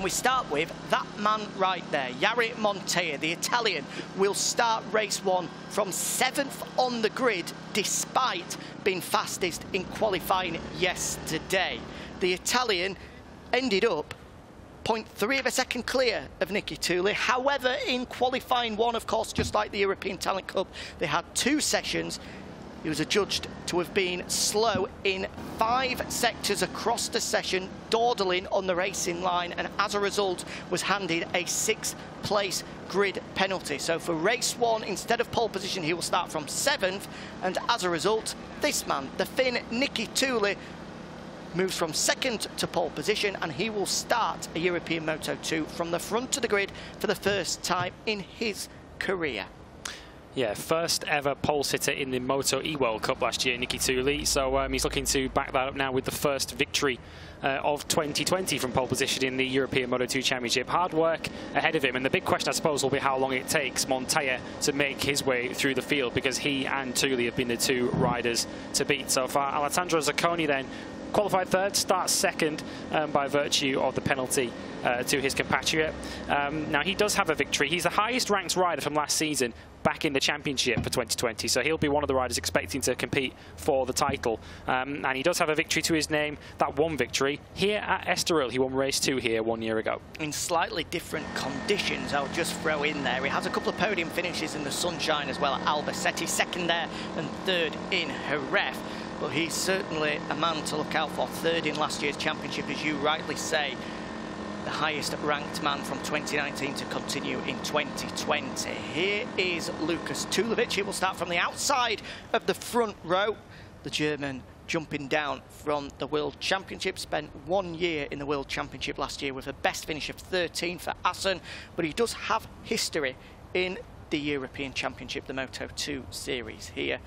And we start with that man right there, Jari Montella, the Italian, will start race 1 from 7th on the grid, despite being fastest in qualifying yesterday. The Italian ended up 0.3 of a second clear of Nicky Tully. However, in qualifying 1, of course, just like the European Talent Cup, they had 2 sessions. He was adjudged to have been slow in 5 sectors across the session, dawdling on the racing line, and as a result was handed a 6th place grid penalty. So for race 1, instead of pole position, he will start from 7th, and as a result, this man, the Finn Nicky Tully, moves from 2nd to pole position, and he will start a European Moto2 from the front of the grid for the first time in his career. Yeah, first ever pole sitter in the Moto E World Cup last year, Nicky Tully. So he's looking to back that up now with the first victory of 2020 from pole position in the European Moto2 Championship. Hard work ahead of him, and the big question, I suppose, will be how long it takes Montella to make his way through the field, because he and Tully have been the 2 riders to beat so far. Alessandro Zacconi then qualified 3rd, starts 2nd by virtue of the penalty to his compatriot. Now, he does have a victory. He's the highest ranked rider from last season back in the championship for 2020, so he'll be one of the riders expecting to compete for the title. And he does have a victory to his name, that 1 victory here at Estoril. He won race 2 here 1 year ago. In slightly different conditions, I'll just throw in there. He has a couple of podium finishes in the sunshine as well at Albacete, 2nd there and 3rd in Jerez. But he's certainly a man to look out for. 3rd in last year's championship, as you rightly say. The highest ranked man from 2019 to continue in 2020. Here is Lukas Tulovic. He will start from the outside of the front row. The German jumping down from the World Championship. Spent 1 year in the World Championship last year with a best finish of 13 for Assen. But he does have history in the European Championship, the Moto2 series here,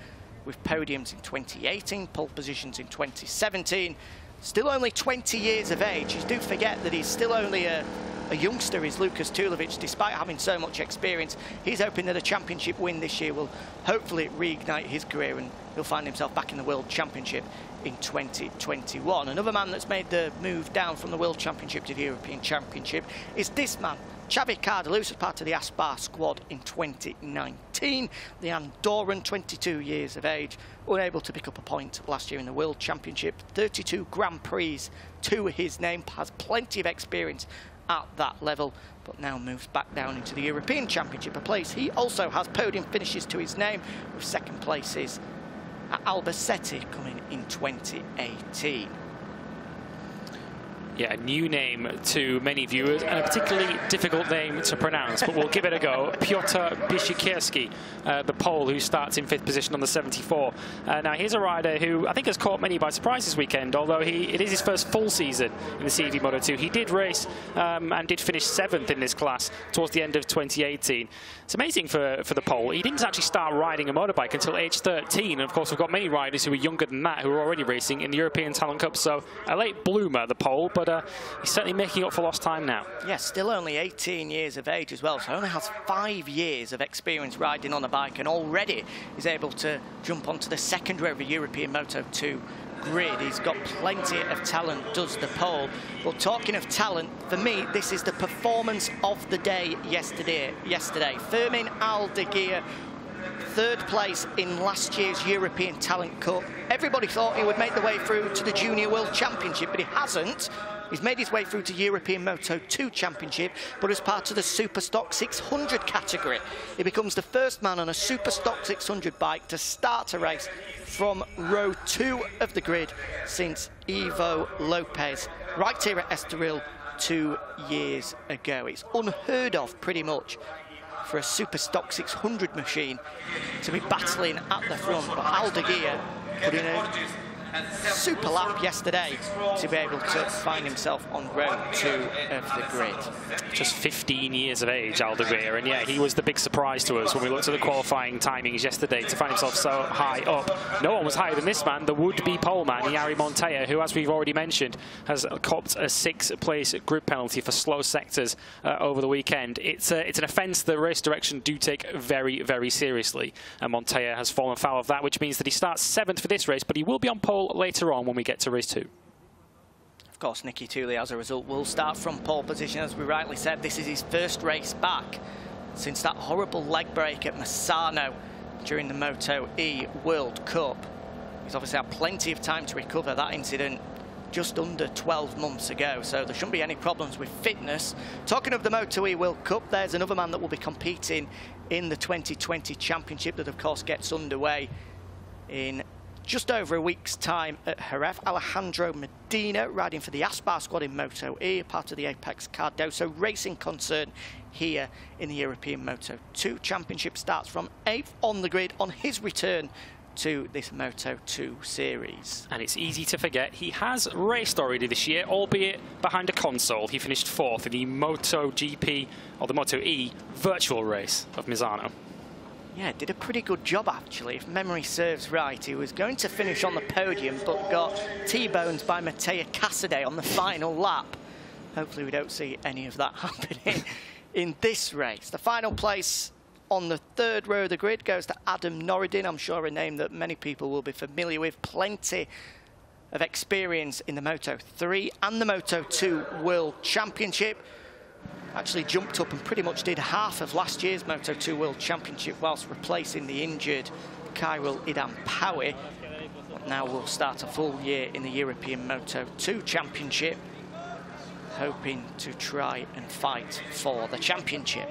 with podiums in 2018, pole positions in 2017. Still only 20 years of age. You do forget that he's still only a youngster, is Lukas Tulovic, despite having so much experience. He's hoping that a championship win this year will hopefully reignite his career, and he'll find himself back in the World Championship in 2021. Another man that's made the move down from the World Championship to the European Championship is this man, Xavi Cardalus, was part of the Aspar squad in 2019. The Andorran, 22 years of age, unable to pick up a point last year in the World Championship. 32 Grand Prix to his name, has plenty of experience at that level, but now moves back down into the European Championship, a place he also has podium finishes to his name, with 2nd places at Albacete coming in 2018. Yeah, a new name to many viewers, and a particularly difficult name to pronounce, but we'll give it a go. Piotr Bishikirsky, the Pole, who starts in 5th position on the 74. Now, here's a rider who I think has caught many by surprise this weekend, although it is his first full season in the CV Moto2. He did race and did finish 7th in this class towards the end of 2018. It's amazing for the Pole. He didn't actually start riding a motorbike until age 13, and of course we've got many riders who are younger than that who are already racing in the European Talent Cup, so a late bloomer, the Pole, but he's certainly making up for lost time now. Yeah, still only 18 years of age as well, so only has 5 years of experience riding on a bike, and already is able to jump onto the 2nd row of the European Moto2 grid. He's got plenty of talent, does the Pole. Well, talking of talent, for me, this is the performance of the day yesterday. Fermin Aldeguer, 3rd place in last year's European Talent Cup. Everybody thought he would make the way through to the Junior World Championship, but he hasn't. He's made his way through to European Moto2 Championship, but as part of the Superstock 600 category. He becomes the first man on a Superstock 600 bike to start a race from row 2 of the grid since Ivo Lopez, right here at Estoril 2 years ago. It's unheard of, pretty much, for a Superstock 600 machine to be battling at the front, but Aldeguer put in a super lap yesterday to be able to find himself on row 2 of the grid. Just 15 years of age, Aldeguer, and yeah, he was the big surprise to us when we looked at the qualifying timings yesterday to find himself so high up. No one was higher than this man, the would-be pole man, Jari Montella, who, as we've already mentioned, has copped a 6th place grid penalty for slow sectors over the weekend. It's an offence the race direction do take very, very seriously, and Montella has fallen foul of that, which means that he starts 7th for this race, but he will be on pole later on when we get to race 2. Of course, Nicky Tooley, as a result, will start from pole position. As we rightly said, this is his first race back since that horrible leg break at Misano during the Moto2 World Cup. He's obviously had plenty of time to recover. That incident just under 12 months ago, so there shouldn't be any problems with fitness. Talking of the Moto2 World Cup, there's another man that will be competing in the 2020 Championship that, of course, gets underway in just over a week's time at Jerez. Alejandro Medina, riding for the Aspar squad in Moto2, part of the Apex Cardoso racing concern here in the European Moto2 Championship. Starts from 8th on the grid on his return to this Moto2 series. And it's easy to forget he has raced already this year, albeit behind a console. He finished 4th in the MotoGP, or the Moto2 virtual race of Misano. Yeah, did a pretty good job, actually. If memory serves right, he was going to finish on the podium, but got T-boned by Mateo Rato on the final lap. Hopefully we don't see any of that happening in this race. The final place on the 3rd row of the grid goes to Adam Noridin. I'm sure a name that many people will be familiar with. Plenty of experience in the Moto3 and the Moto2 World Championship. Actually jumped up and pretty much did half of last year's Moto2 World Championship whilst replacing the injured Kyril Idam-Pawi. Now will start a full year in the European Moto2 Championship, hoping to try and fight for the championship.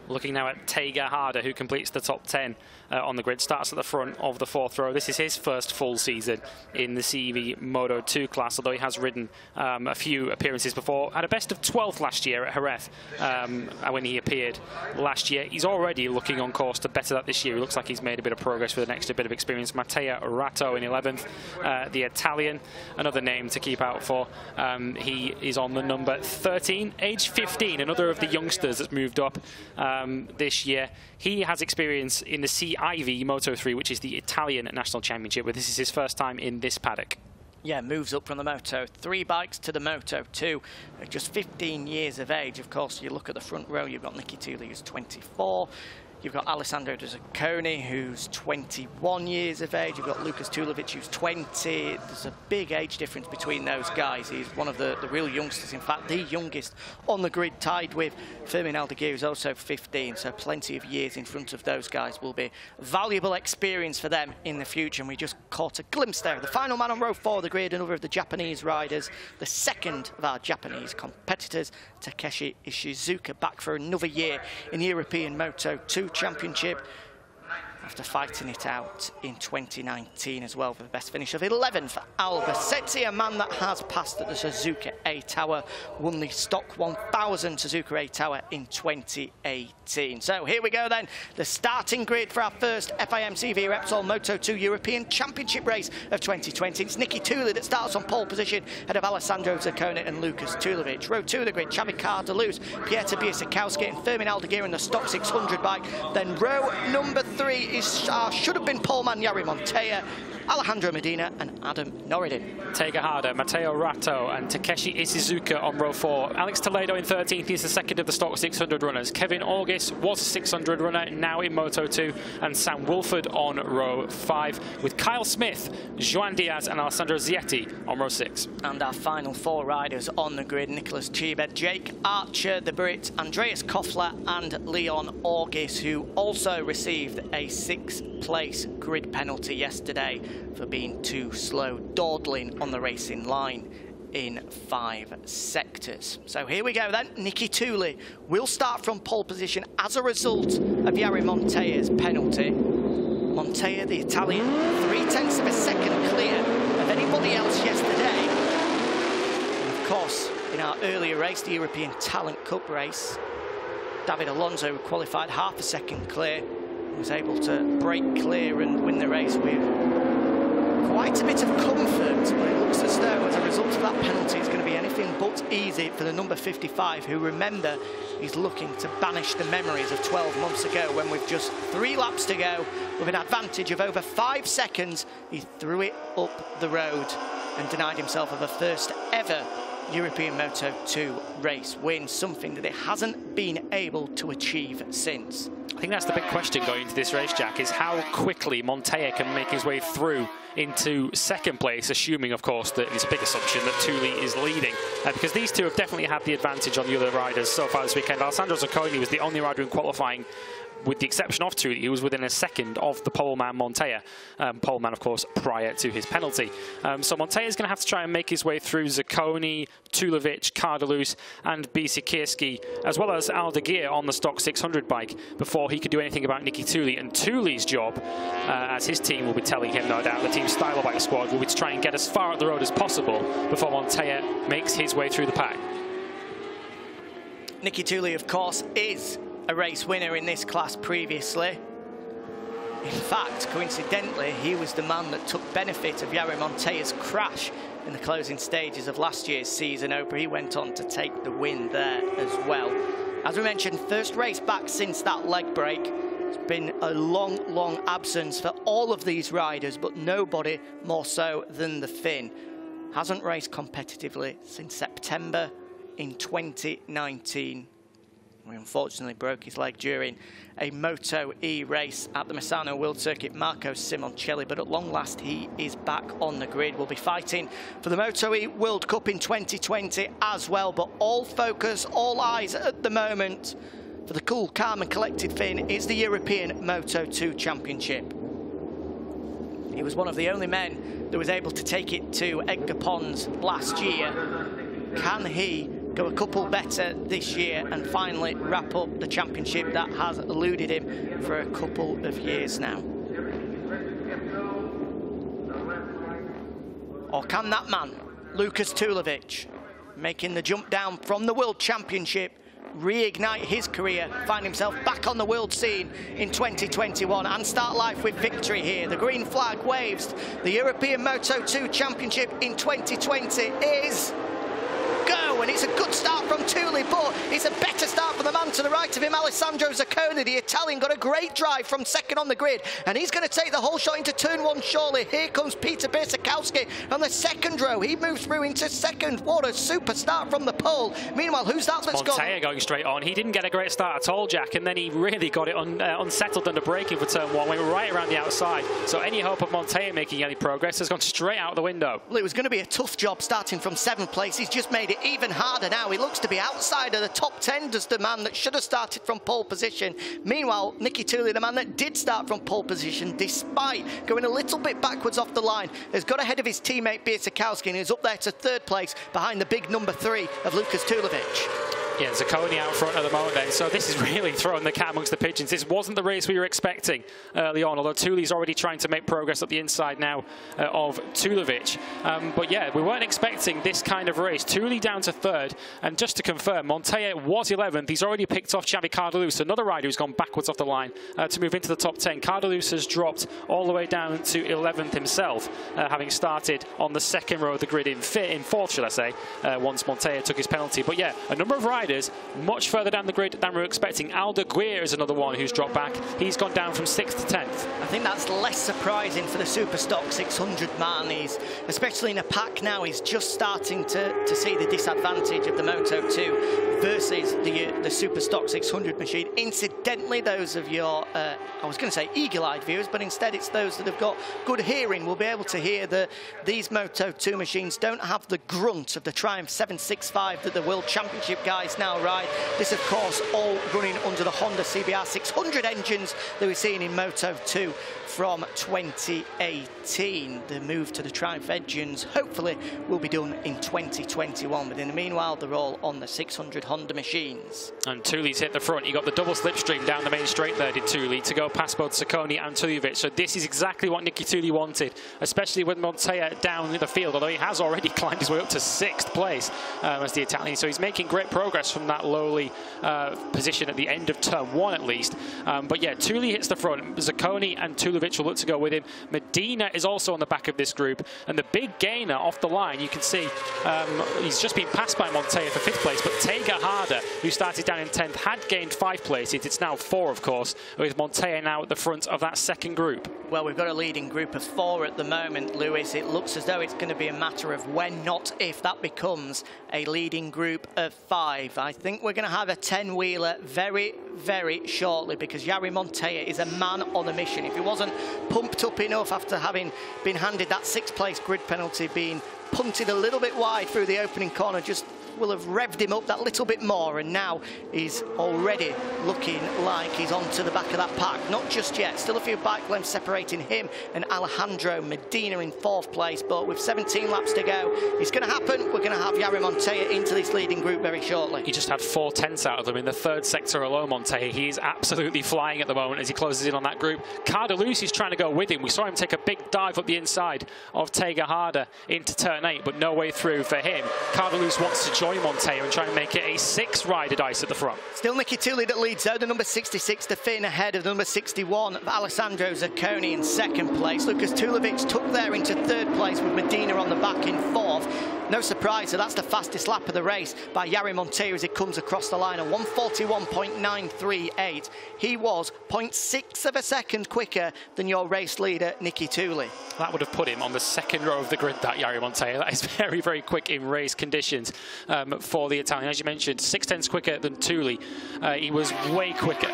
Looking now at Tejada, who completes the top 10 on the grid, starts at the front of the 4th row. This is his first full season in the CV Moto2 class, although he has ridden a few appearances before. Had a best of 12th last year at Jerez when he appeared last year. He's already looking on course to better that this year. He looks like he's made a bit of progress with an extra bit of experience. Mateo Rato in 11th, the Italian, another name to keep out for. He is on the number 13, age 15, another of the youngsters that's moved up this year. He has experience in the CIV Moto3, which is the Italian national championship, but this is his first time in this paddock. Yeah, moves up from the Moto3 bikes to the Moto2 at just 15 years of age. Of course, you look at the front row, you've got Nicky Tooley, who's 24. You've got Alessandro Zacconi, who's 21 years of age. You've got Lucas Tulovic, who's 20. There's a big age difference between those guys. He's one of the real youngsters, in fact, the youngest on the grid, tied with Fermin Aldeguer, who's also 15. So plenty of years in front of those guys will be valuable experience for them in the future. And we just caught a glimpse there. The final man on row 4 of the grid, another of the Japanese riders, the second of our Japanese competitors, Takeshi Ishizuka, back for another year in the European Moto2 Championship after fighting it out in 2019 as well, for the best finish of 11th for Albacete, a man that has passed at the Suzuka A-Tower, won the Stock 1000 Suzuka A-Tower in 2018. So here we go then, the starting grid for our first FIM-CV Repsol Moto2 European Championship race of 2020. It's Nicky Tooley that starts on pole position ahead of Alessandro Zacconi and Lucas Tulovic. Row 2 of the grid, Xavi Cardeluz, Piotr Bishikirsky and Fermin Aldeguer in the Stock 600 bike. Then row number 3 should have been poleman Jari Montoya, Alejandro Medina and Adam Noridin. Tejada, Mateo Rato and Takeshi Ishizuka on row 4. Alex Toledo in 13th. He's the second of the Stock 600 runners. Kevin August was a 600 runner, now in Moto2. And Sam Wilford on row 5, with Kyle Smith, Joan Diaz and Alessandro Zietti on row 6. And our final 4 riders on the grid: Nicholas Chibed, Jake Archer, the Brit, Andreas Koffler and Leon August, who also received a 6th place grid penalty yesterday for being too slow, dawdling on the racing line in 5 sectors. So here we go then. Nicky Tooley will start from pole position as a result of Jari Montoya's penalty. Montoya, the Italian, 0.3 of a second clear of anybody else yesterday. And of course, in our earlier race, the European Talent Cup race, David Alonso qualified half a second clear, was able to break clear and win the race with quite a bit of comfort. But it looks as though, as a result of that penalty, it's going to be anything but easy for the number 55, who, remember, is looking to banish the memories of 12 months ago when, with just 3 laps to go, with an advantage of over 5 seconds, he threw it up the road and denied himself of a first ever European Moto2 race win, something that it hasn't been able to achieve since. I think that's the big question going into this race, Jack, is how quickly Montoya can make his way through into second place, assuming, of course, that it's a big assumption that Tooley is leading. Because these two have definitely had the advantage on the other riders so far this weekend. Alessandro Zacconi was the only rider in qualifying, with the exception of Tooley, he was within a second of the poleman Montoya. Poleman, of course, prior to his penalty. So Montoya's going to have to try and make his way through Zacconi, Tulovic, Cardelus and Bishikirsky, as well as Aldeguer on the stock 600 bike, before he could do anything about Nicky Tooley. And Tooley's job, as his team will be telling him, no doubt, the team Styler Bike squad, will be to try and get as far up the road as possible before Montoya makes his way through the pack. Nicky Tooley, of course, is a race winner in this class previously. In fact, coincidentally, he was the man that took benefit of Jari Montoya's crash in the closing stages of last year's season opener. He went on to take the win there as well. As we mentioned, first race back since that leg break. It's been a long, long absence for all of these riders, but nobody more so than the Finn. Hasn't raced competitively since September in 2019. He unfortunately broke his leg during a Moto E race at the Misano World Circuit, Marco Simoncelli, but at long last he is back on the grid. We'll be fighting for the Moto E World Cup in 2020 as well, but all focus, all eyes at the moment for the cool, calm and collected Finn is the European Moto2 Championship. He was one of the only men that was able to take it to Edgar Pons last year. Can he go a couple better this year and finally wrap up the championship that has eluded him for a couple of years now? Or can that man, Lukas Tulovic, making the jump down from the World Championship, reignite his career, find himself back on the world scene in 2021 and start life with victory here? The green flag waves. The European Moto2 Championship in 2020 is go, and it's a good start from Tooley, but it's a better start for the man to the right of him, Alessandro Zacconi. The Italian got a great drive from second on the grid, and he's going to take the whole shot into turn one surely. Here comes Piotr Bishikirsky on the second row. He moves through into second. What a super start from the pole. Meanwhile, who's that that's gone? Montoya going straight on. He didn't get a great start at all, Jack, and then he really got it unsettled under braking for turn one, went right around the outside. So any hope of Montoya making any progress has gone straight out the window. Well, it was going to be a tough job starting from seventh place. He's just made it even harder now. He looks to be outside of the top 10, does the man that should have started from pole position. Meanwhile, Nicky Tooley, the man that did start from pole position, despite going a little bit backwards off the line, has got ahead of his teammate Bishikirsky and is up there to third place behind the big number 3 of Lukas Tulovic. Yeah, Zacconi out front at the moment then, so this is really throwing the cat amongst the pigeons. This wasn't the race we were expecting early on, although Tooley's already trying to make progress up the inside now of Tulovic. But yeah, we weren't expecting this kind of race. Tooley down to third, and just to confirm, Montoya was 11th. He's already picked off Xavi Cardelus, another rider who's gone backwards off the line to move into the top 10. Cardelus has dropped all the way down to 11th himself, having started on the second row of the grid in fourth, should I say, once Montoya took his penalty. But yeah, a number of riders much further down the grid than we were expecting. Aldeguer is another one who's dropped back. He's gone down from 6th to 10th. I think that's less surprising for the Superstock 600 man. He's, especially in a pack now, he's just starting to see the disadvantage of the Moto2 versus the Superstock 600 machine. Incidentally, those of your, I was going to say eagle-eyed viewers, but instead it's those that have got good hearing will be able to hear that these Moto2 machines don't have the grunt of the Triumph 765 that the World Championship guys now ride. This, of course, all running under the Honda CBR 600 engines that we're seeing in Moto2 from 2018. The move to the Triumph engines hopefully will be done in 2021, but in the meanwhile they're all on the 600 Honda machines. And Tooley's hit the front. He got the double slipstream down the main straight there, did Tooley, to go past both Zacconi and Tulovic. So this is exactly what Nicky Tooley wanted, especially with Montoya down in the field, although he has already climbed his way up to 6th place as the Italian. So he's making great progress just from that lowly position at the end of turn 1 at least. But yeah, Tuli hits the front. Zacconi and Tulovic will look to go with him. Medina is also on the back of this group, and the big gainer off the line, you can see he's just been passed by Montoya for 5th place, but Tega Harder, who started down in 10th, had gained 5 places. It's now 4, of course, with Montoya now at the front of that second group. Well, we've got a leading group of 4 at the moment, Lewis. It looks as though it's going to be a matter of when, not if, that becomes a leading group of 5. I think we're going to have a 10-wheeler very, very shortly, because Jari Montoya is a man on a mission. If he wasn't pumped up enough after having been handed that 6th place grid penalty, being punted a little bit wide through the opening corner, just will have revved him up that little bit more, and now he's already looking like he's onto the back of that pack. Not just yet, still a few bike lengths separating him and Alejandro Medina in 4th place, but with 17 laps to go, it's going to happen. We're going to have Jari Montoya into this leading group very shortly. He just had 4 tenths out of them in the 3rd sector alone, Montoya. He is absolutely flying at the moment as he closes in on that group. Cardelus is trying to go with him. We saw him take a big dive up the inside of Tega Harder into turn 8, but no way through for him. Cardelus wants to join Montoya and try and make it a 6-rider dice at the front. Still Nicky Tuli that leads though, the number 66 to Finn ahead of the number 61 of Alessandro Zacconi in 2nd place. Lukas Tulovic took there into 3rd place with Medina on the back in 4th. No surprise, so that's the fastest lap of the race by Jari Montoya as he comes across the line at 1:41.938. He was 0.6 of a second quicker than your race leader, Nicky Tuli. That would have put him on the 2nd row of the grid, that Jari Montoya. That is very, very quick in race conditions for the Italian. As you mentioned, 6 tenths quicker than Tuli. He was way quicker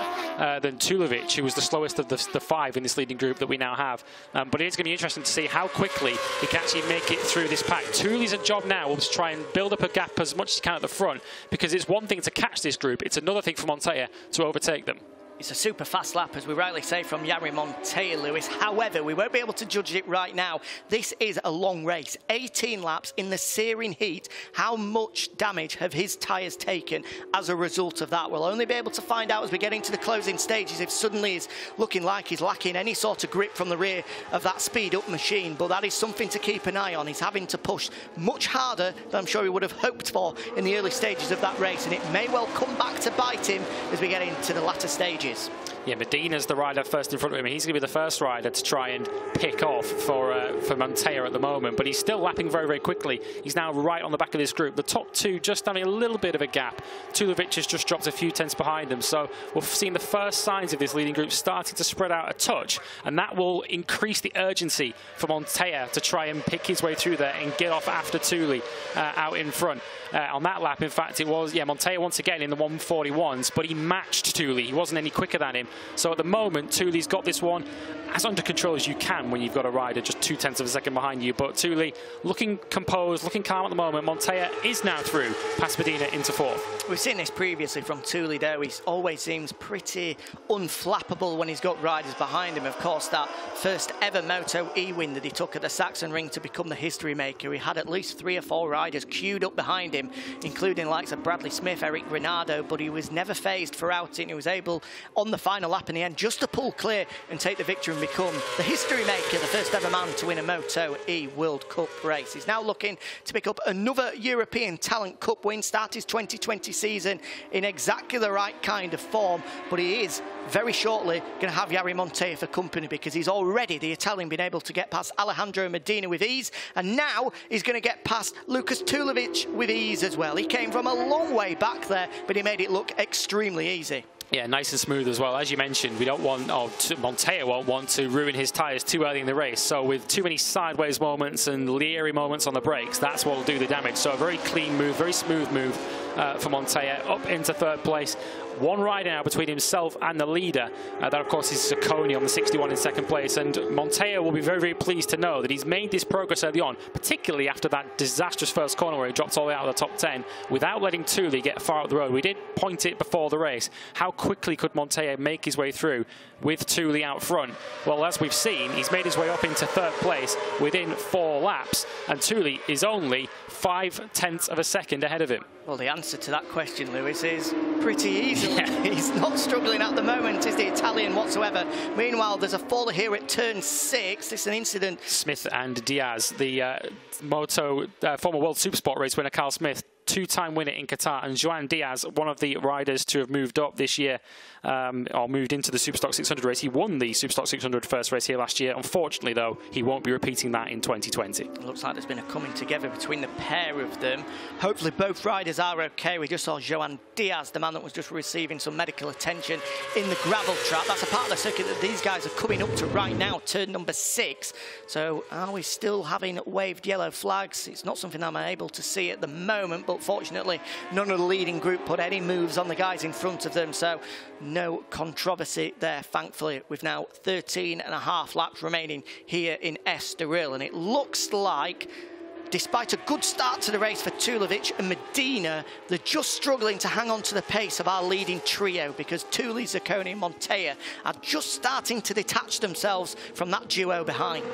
than Tulovic, who was the slowest of the 5 in this leading group that we now have. But it is going to be interesting to see how quickly he can actually make it through this pack. Tuli's a job now will try and build up a gap as much as he can at the front, because it's one thing to catch this group, it's another thing for Montoya to overtake them. It's a super fast lap, as we rightly say, from Jari Montoya, Lewis. However, we won't be able to judge it right now. This is a long race, 18 laps in the searing heat. How much damage have his tyres taken as a result of that? We'll only be able to find out as we get into the closing stages if suddenly he's looking like he's lacking any sort of grip from the rear of that speed-up machine. But that is something to keep an eye on. He's having to push much harder than I'm sure he would have hoped for in the early stages of that race, and it may well come back to bite him as we get into the latter stages. Yeah, Medina's the rider first in front of him. He's going to be the first rider to try and pick off for Montoya at the moment, but he's still lapping very, very quickly. He's now right on the back of this group. The top 2 just having a little bit of a gap. Tulovic has just dropped a few tenths behind them, so we've seen the first signs of this leading group starting to spread out a touch, and that will increase the urgency for Montoya to try and pick his way through there and get off after Tuli out in front. On that lap, in fact, it was, Montoya once again in the 1:41s, but he matched Tuli. He wasn't any quicker than him. So at the moment, Tuli's got this one as under control as you can when you've got a rider just 2 tenths of a second behind you. But Tuli looking composed, looking calm at the moment. Montoya is now through past Medina into 4th. We've seen this previously from Tuli, though. He always seems pretty unflappable when he's got riders behind him. Of course, that first ever Moto E win that he took at the Saxon Ring to become the history maker, he had at least 3 or 4 riders queued up behind him, including likes of Bradley Smith, Eric Granado, but he was never phased for outing. He was able, on the final lap in the end, just to pull clear and take the victory and become the history maker, the first ever man to win a Moto E World Cup race. He's now looking to pick up another European Talent Cup win, start his 2020 season in exactly the right kind of form, but he is very shortly going to have Jari Montoya for company, because he's already, the Italian, been able to get past Alejandro Medina with ease, and now he's going to get past Lukas Tulovic with ease as well. He came from a long way back there, but he made it look extremely easy. Yeah, nice and smooth as well. As you mentioned, we don't want, Montoya won't want to ruin his tyres too early in the race. So with too many sideways moments and leery moments on the brakes, that's what will do the damage. So a very clean move, very smooth move for Montoya up into 3rd place. One rider now between himself and the leader. That, of course, is Zacconi on the 61 in 2nd place. And Montoya will be very, very pleased to know that he's made this progress early on, particularly after that disastrous first corner where he dropped all the way out of the top 10 without letting Tuli get far up the road. We did point it before the race. How quickly could Montoya make his way through with Tuli out front? Well, as we've seen, he's made his way up into 3rd place within 4 laps, and Tuli is only 5 tenths of a second ahead of him. Well, the answer to that question, Lewis, is pretty easy. Yeah. He's not struggling at the moment, is the Italian, whatsoever. Meanwhile, there's a faller here at turn 6. It's an incident. Smith and Diaz, the former World Supersport race winner Carl Smith, two-time winner in Qatar, and Joan Diaz, one of the riders to have moved up this year, or moved into the Superstock 600 race. He won the Superstock 600 first race here last year. Unfortunately, though, he won't be repeating that in 2020. It looks like there's been a coming together between the pair of them. Hopefully both riders are okay. We just saw Joan Diaz, the man that was just receiving some medical attention in the gravel trap. That's a part of the circuit that these guys are coming up to right now, turn number 6. So are we still having waved yellow flags? It's not something I'm able to see at the moment, but fortunately none of the leading group put any moves on the guys in front of them, so no controversy there, thankfully. We've now 13.5 laps remaining here in Estoril, and it looks like, despite a good start to the race for Tulovic and Medina, they're just struggling to hang on to the pace of our leading trio, because Tuli, Zacconi and Montoya are just starting to detach themselves from that duo behind.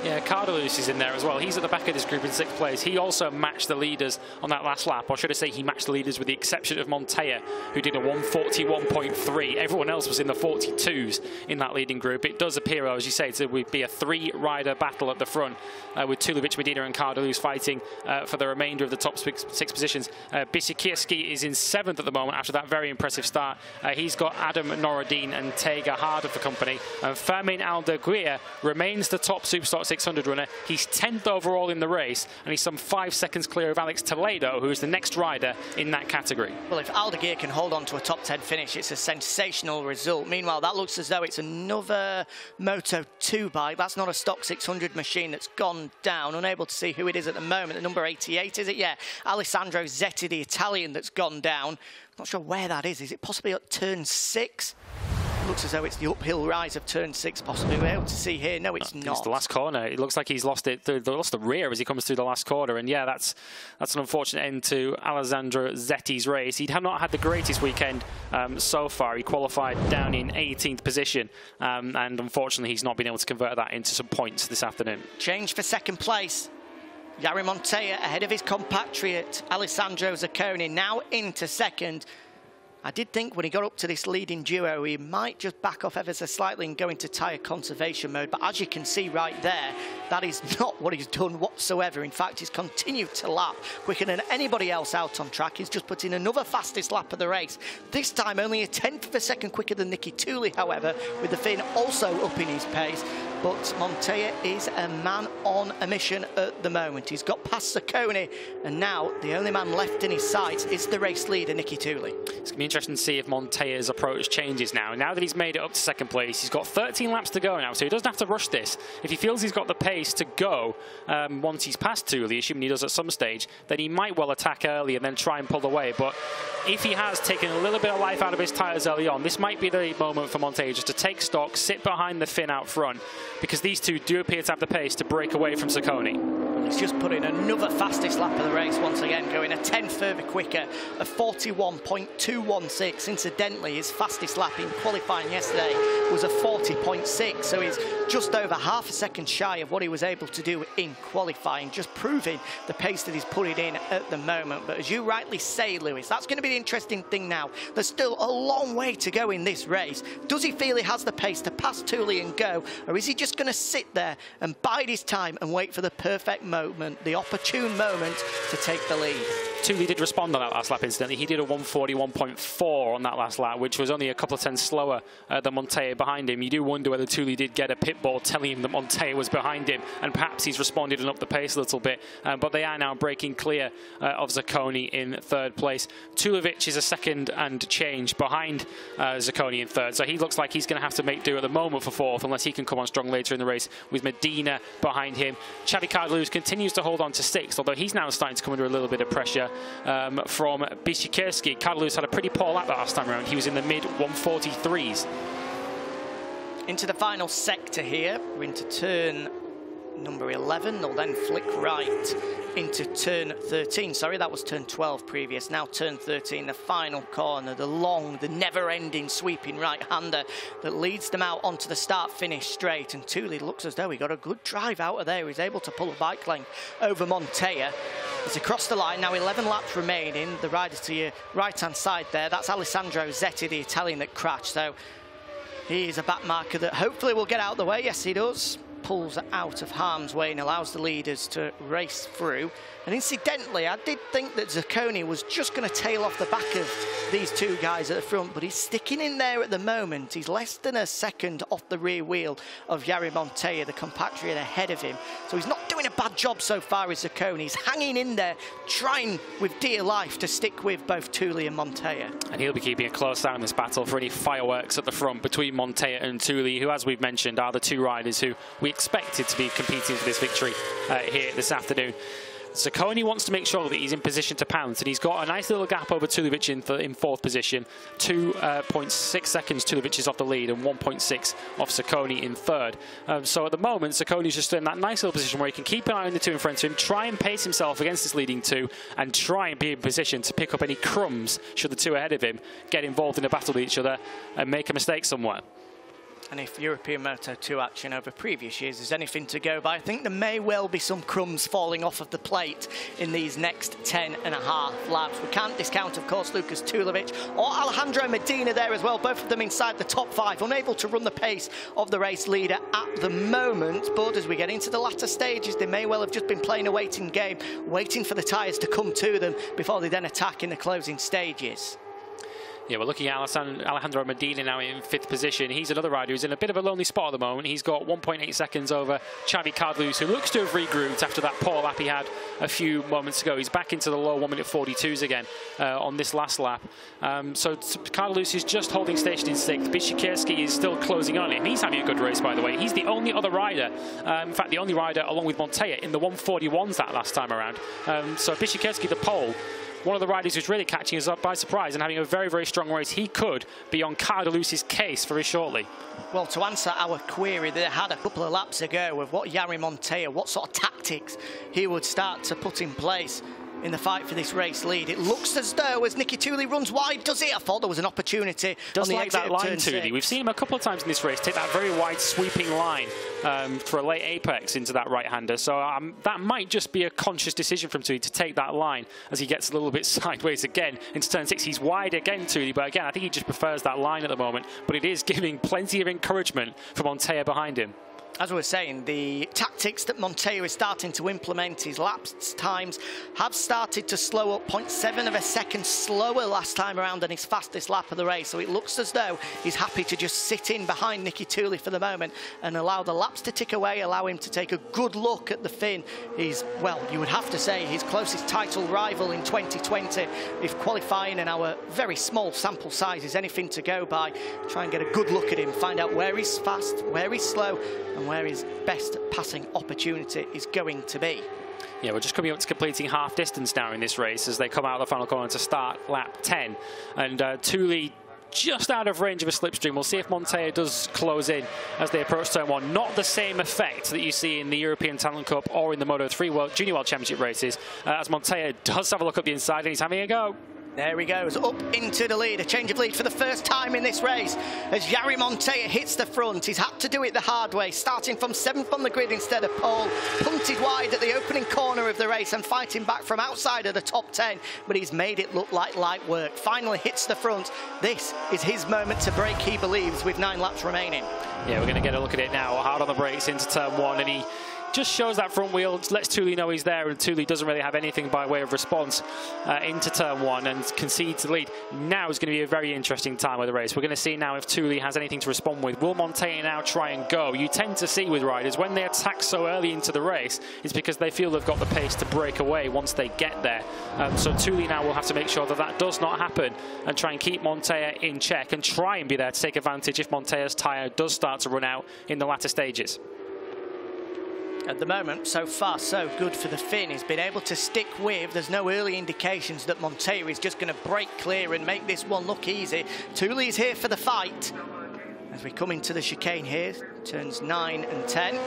Yeah, Cardalus is in there as well. He's at the back of this group in 6th place. He also matched the leaders on that last lap, or should I say he matched the leaders with the exception of Montoya, who did a 141.3. Everyone else was in the 42s in that leading group. It does appear, as you say, to be a 3-rider battle at the front, with Tulovic, Medina and Cardalus fighting for the remainder of the top 6 positions. Bishikirsky is in 7th at the moment after that very impressive start. He's got Adam Noridin and Tega Harder for company. Fermin Aldeguia remains the top Superstock 600 runner. He's 10th overall in the race, and he's some 5 seconds clear of Alex Toledo, who is the next rider in that category. Well, if Aldeguia can hold on to a top 10 finish, it's a sensational result. Meanwhile, that looks as though it's another Moto2 bike. That's not a stock 600 machine that's gone down. Unable to see who it is at the moment. The number 88, is it? Yeah, Alessandro Zacconi, the Italian, that's gone down. Not sure where that is. Is it possibly at turn 6? Looks as though it's the uphill rise of turn 6, possibly. We're able to see here. No, it's not. It's the last corner. It looks like he's lost it. They lost the rear as he comes through the last corner. And yeah, that's an unfortunate end to Alessandro Zetti's race. He had not had the greatest weekend so far. He qualified down in 18th position, and unfortunately, he's not been able to convert that into some points this afternoon. Change for 2nd place. Jari Montoya ahead of his compatriot Alessandro Zacconi, now into 2nd. I did think when he got up to this leading duo, he might just back off ever so slightly and go into tyre conservation mode. But as you can see right there, that is not what he's done whatsoever. In fact, he's continued to lap quicker than anybody else out on track. He's just put in another fastest lap of the race. This time only a 10th of a second quicker than Nicky Tuli, however, with the Finn also up in his pace. But Montoya is a man on a mission at the moment. He's got past Zacconi, and now the only man left in his sights is the race leader, Nicky Tuli. It's going to be interesting to see if Montoya's approach changes now. Now that he's made it up to 2nd place, he's got 13 laps to go now, so he doesn't have to rush this. If he feels he's got the pace to go once he's past Tuli, assuming he does at some stage, then he might well attack early and then try and pull away. But if he has taken a little bit of life out of his tyres early on, this might be the moment for Montoya just to take stock, sit behind the Finn out front, because these two do appear to have the pace to break away from Zacconi. He's just put in another fastest lap of the race once again, going a 10 further quicker, a 41.216. Incidentally, his fastest lap in qualifying yesterday was a 40.6, so he's just over half a second shy of what he was able to do in qualifying, just proving the pace that he's putting in at the moment. But as you rightly say, Lewis, that's going to be the interesting thing now. There's still a long way to go in this race. Does he feel he has the pace to pass Tuli and go, or is he just going to sit there and bide his time and wait for the perfect moment, the opportune moment to take the lead? Tuli did respond on that last lap, incidentally. He did a 141.4 on that last lap, which was only a couple of tenths slower than Montoya behind him. You do wonder whether Tuli did get a pit ball telling him that Montoya was behind him, and perhaps he's responded and upped the pace a little bit. But they are now breaking clear of Zacconi in 3rd place. Tulovic is a 2nd and change behind Zacconi in 3rd, so he looks like he's going to have to make do at the moment for 4th, unless he can come on strong later in the race, with Medina behind him. Xavi Cardalus continues to hold on to 6th, although he's now starting to come under a little bit of pressure from Bishikirsky. Cardalus had a pretty poor lap that last time around. He was in the mid-143s. Into the final sector here. We're into turn number 11. They'll then flick right into turn 13. Sorry, that was turn 12 previous. Now turn 13, the final corner, the long, the never-ending sweeping right-hander that leads them out onto the start-finish straight. And Tuli looks as though he got a good drive out of there. He's able to pull a bike length over Montoya. He's across the line now, 11 laps remaining. The rider to your right-hand side there, that's Alessandro Zacconi, the Italian that crashed. So he is a back marker that hopefully will get out of the way. Yes, he does. pulls out of harm's way and allows the leaders to race through. And incidentally, I did think that Zacconi was just going to tail off the back of these two guys at the front, but he's sticking in there at the moment. He's less than a second off the rear wheel of Jari Montoya, the compatriot ahead of him. So he's not doing a bad job so far as Zacconi. He's hanging in there, trying with dear life to stick with both Tooley and Montoya. And he'll be keeping a close eye on this battle for any fireworks at the front between Montoya and Tooley, who, as we've mentioned, are the two riders who we expected to be competing for this victory here this afternoon. Zacconi wants to make sure that he's in position to pounce, and he's got a nice little gap over Tulovic in fourth position. 2.6 seconds Tulovic is off the lead, and 1.6 off Zacconi in third. So at the moment, Zacconi's just in that nice little position where he can keep an eye on the two in front of him, try and pace himself against this leading two, and try and be in position to pick up any crumbs should the two ahead of him get involved in a battle with each other and make a mistake somewhere. And if European Moto2 action over previous years is anything to go by, I think there may well be some crumbs falling off of the plate in these next 10.5 laps. We can't discount, of course, Lucas Tulovic or Alejandro Medina there as well, both of them inside the top 5, unable to run the pace of the race leader at the moment. But as we get into the latter stages, they may well have just been playing a waiting game, waiting for the tyres to come to them before they then attack in the closing stages. Yeah, we're looking at Alejandro Medina now in 5th position. He's another rider who's in a bit of a lonely spot at the moment. He's got 1.8 seconds over Xavi Cardlus, who looks to have regrouped after that poor lap he had a few moments ago. He's back into the low 1:42s again on this last lap. So Cardlus is just holding station in 6th. Bishikirsky is still closing on him. He's having a good race, by the way. He's the only other rider, in fact, the only rider along with Montoya in the 141s that last time around. So Bishikirsky, the pole, one of the riders who's really catching us up by surprise and having a very, very strong race. He could be on Cardlus's case very shortly. Well, to answer our query that I had a couple of laps ago of what Jari Montoya, what sort of tactics he would start to put in place in the fight for this race lead, it looks as though as Nicky Tooley runs wide, does he? I thought there was an opportunity. Does on the like that line, Tooley. We've seen him a couple of times in this race take that very wide sweeping line for a late apex into that right-hander. So that might just be a conscious decision from Tooley to take that line as he gets a little bit sideways again into turn 6. He's wide again, Tooley, but again, I think he just prefers that line at the moment. But it is giving plenty of encouragement for Montoya behind him. As we were saying, the tactics that Montoya is starting to implement, his lapse times have started to slow up, 0.7 of a second slower last time around than his fastest lap of the race. So it looks as though he's happy to just sit in behind Nicky Tooley for the moment and allow the laps to tick away, allow him to take a good look at the Finn. He's, well, you would have to say his closest title rival in 2020, if qualifying and our very small sample size is anything to go by. Try and get a good look at him, find out where he's fast, where he's slow, and where his best passing opportunity is going to be. Yeah, we're just coming up to completing half distance now in this race as they come out of the final corner to start lap 10. And Tooley just out of range of a slipstream. We'll see if Montoya does close in as they approach turn 1. Not the same effect that you see in the European Talent Cup or in the Moto3 Junior World Championship races, as Montoya does have a look at the inside and he's having a go. There he goes, up into the lead. A change of lead for the first time in this race as Jari Montoya hits the front. He's had to do it the hard way, starting from 7th on the grid instead of pole. Punted wide at the opening corner of the race and fighting back from outside of the top 10, but he's made it look like light work. Finally hits the front. This is his moment to break, he believes, with 9 laps remaining. Yeah, we're going to get a look at it now. Hard on the brakes into turn 1, and he just shows that front wheel, lets Tooley know he's there, and Tooley doesn't really have anything by way of response into turn 1 and concedes the lead. Now is going to be a very interesting time of the race. We're going to see now if Tooley has anything to respond with. Will Montoya now try and go? You tend to see with riders, when they attack so early into the race, it's because they feel they've got the pace to break away once they get there. So Tooley now will have to make sure that that does not happen and try and keep Montoya in check and try and be there to take advantage if Montoya's tyre does start to run out in the latter stages. At the moment, so far, so good for the Finn. He's been able to stick with. There's no early indications that Montoya is just going to break clear and make this one look easy. Tooley's here for the fight. As we come into the chicane here, turns 9 and 10.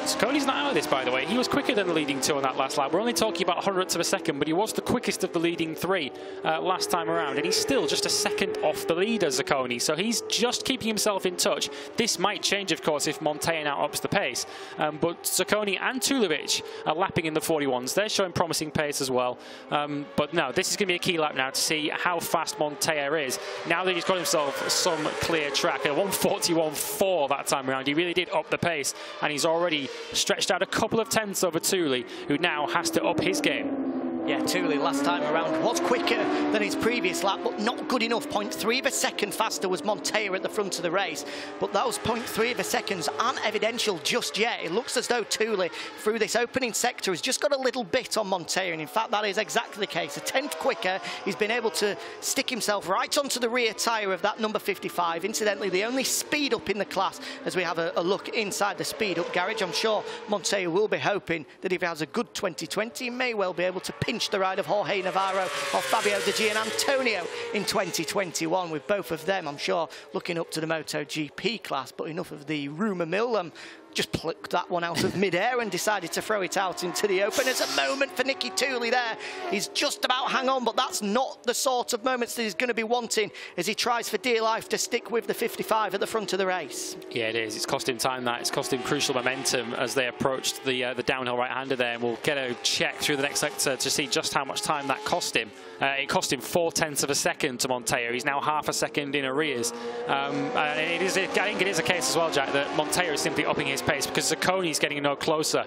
Zacconi's not out of this, by the way. He was quicker than the leading two on that last lap. We're only talking about hundredths of a second, but he was the quickest of the leading three last time around, and he's still just a second off the leader, Zacconi. So he's just keeping himself in touch. This might change, of course, if Montoya now ups the pace. But Zacconi and Tulovic are lapping in the 41s. They're showing promising pace as well. But no, this is going to be a key lap now to see how fast Montoya is. Now that he's got himself some clear track, at 1:41.4 that time around, he really did up the pace, and he's already stretched out a couple of tenths over Thule, who now has to up his game. Yeah, Thule last time around was quicker than his previous lap, but not good enough. 0.3 of a second faster was Montoya at the front of the race. But those 0.3 of a seconds aren't evidential just yet. It looks as though Thule, through this opening sector, has just got a little bit on Montoya. And in fact, that is exactly the case. A tenth quicker, he's been able to stick himself right onto the rear tyre of that number 55. Incidentally, the only speed up in the class, as we have a look inside the speed up garage. I'm sure Montoya will be hoping that if he has a good 2020, he may well be able to pinch the ride of Jorge Navarro or Fabio De Gianantonio in 2021, with both of them, I'm sure, looking up to the MotoGP class. But enough of the rumour mill. Just plucked that one out of mid-air and decided to throw it out into the open. There's a moment for Nicky Thule there. He's just about hang on, but that's not the sort of moments that he's going to be wanting as he tries for dear life to stick with the 55 at the front of the race. Yeah, it is. It's cost him time, that. It's cost him crucial momentum as they approached the downhill right-hander there. And we'll get a check through the next sector to see just how much time that cost him. It cost him 0.4 of a second to Montoya. He's now half a second in arrears. I think it is a case as well, Jack, that Montoya is simply upping his pace because Zacconi's getting no closer,